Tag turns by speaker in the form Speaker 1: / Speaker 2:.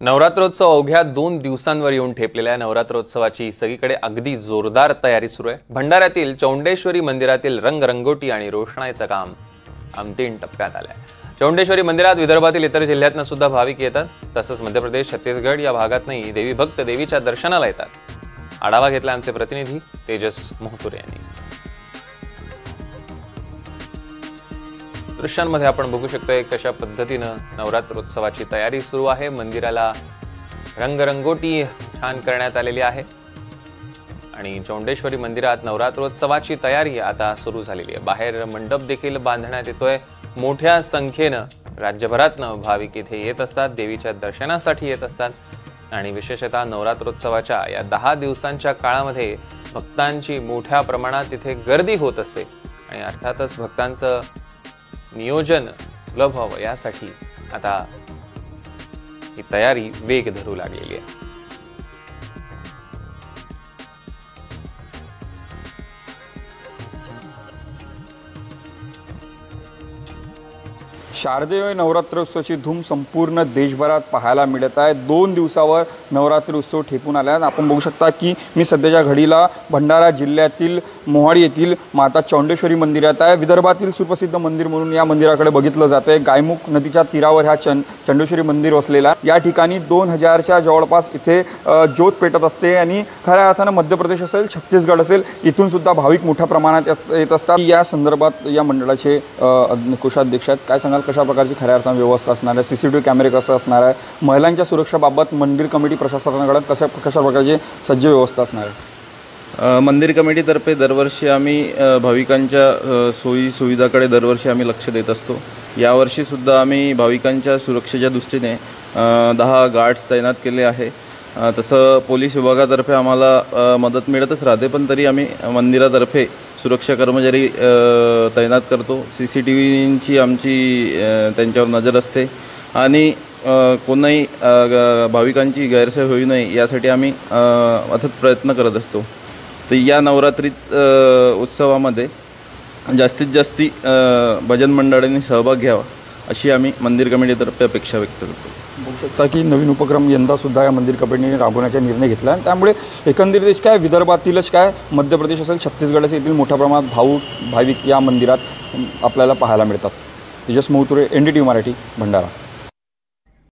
Speaker 1: नवरात्रोत्सव अवघ्या 2 दिवसांवर येऊन ठेपलेल्या नवरात्रोत्सवाची सगळीकडे अगदी जोरदार तयारी सुरू आहे। भंडाऱ्यातील चौंडेश्वरी मंदिरातील रंगरंगोटी आणि रोषणाईचं काम अंतिम टप्प्यात आलंय। चौंडेश्वरी मंदिरात विदर्भातील इतर जिल्ह्यातून सुद्धा भाविक येतात। तसंच मध्य प्रदेश, छत्तीसगड या भागातही देवी भक्त देवीच्या दर्शनाला येतात। आढावा घेतला आमचे प्रतिनिधी तेजस मोहतुरे यांनी। दृश्यांमध्ये आपण बघू शकतोय कशा पद्धतीनं नवरात्रोत्सवाची तयारी सुरू आहे। मंदिराला रंगरंगोटी छान करण्यात आलेली आहे आणि चौंडेश्वरी मंदिरात नवरात्रोत्सवाची तयारी आता सुरू झालेली आहे। बाहेर मंडप देखील बांधण्यात येतोय। मोठ्या संख्येनं राज्यभरातनं भाविक इथे येत असतात, देवीच्या दर्शनासाठी येत असतात आणि विशेषतः नवरात्रोत्सवाच्या या 10 दिवसांच्या काळामध्ये भक्तांची मोठ्या प्रमाणात इथे गर्दी होत असते आणि अर्थातच भक्तांचं नियोजन सुलभ व्हावं यासाठी आता ही तयारी वेग धरू लागलेली आहे।
Speaker 2: शारदीय नवरात्रोत्सवाची धूम संपूर्ण देशभरात पाहायला मिळत आहे। 2 दिवसावर नवरात्री उत्सव ठेपून आला आहे। आपण बघू शकता की मी सध्याच्या घडीला भंडारा जिल्ह्यातील मोहाडी येथील माता चौंडेश्वरी मंदिरात आहे। विदर्भातील सुप्रसिद्ध मंदिर म्हणून या मंदिराकडे बघितलं जाते। गायमुख नदीच्या तीरावर ह्या चौंडेश्वरी मंदिर वसलेलं आहे। या ठिकाणी 2000च्या जवळपास इथे ज्योत पेटत असते आणि खऱ्या अर्थानं मध्य प्रदेश असेल, छत्तीसगड असेल, इथून सुद्धा भाविक मोठ्या प्रमाणात येत असतात। या संदर्भात या मंडळाचे कोषाध्यक्ष आहेत, काय सांगाल कशा प्रकारची खऱ्या अर्थानं व्यवस्था असणार आहे, सीसीटीव्ही कॅमेरे कसं असणार आहे, महिलांच्या सुरक्षेबाबत मंदिर कमिटी प्रशासनाकडे कशा प्रकारची सज्ज व्यवस्था असणार आहे?
Speaker 3: मंदिर कमिटीतर्फे दरवर्षी आम्ही भाविकांच्या सोयी सुविधाकडे दरवर्षी आम्ही लक्ष देत असतो। यावर्षी सुद्धा आम्ही भाविकांच्या सुरक्षेच्या दृष्टीने 10 गार्ड्स तैनात केले आहे। तसं पोलीस विभागातर्फे आम्हाला मदत मिळतच राहते, पण तरी आम्ही मंदिरातर्फे सुरक्षा कर्मचारी तैनात करतो। CCTVची आमची त्यांच्यावर नजर असते आणि कोणाही भाविकांची गैरसोय होऊ नये यासाठी आम्ही अथक प्रयत्न करत असतो। तर या नवरात्रीत उत्सवामध्ये जास्तीत जास्त भजन मंडळांनी सहभाग घ्यावा अशी आम्ही मंदिर कमिटीतर्फे अपेक्षा व्यक्त करतो।
Speaker 2: बघू शकता की नवीन उपक्रम यंदासुद्धा या मंदिर कमिटीने राबवण्याचा निर्णय घेतला आणि त्यामुळे एकंदरीत काय विदर्भातीलच काय मध्य प्रदेश असेल, छत्तीसगड असेल, येथील मोठ्या प्रमाणात भाविक या मंदिरात आपल्याला पाहायला मिळतात। तेजस मोहतुरे, NDTV मराठी, भंडारा।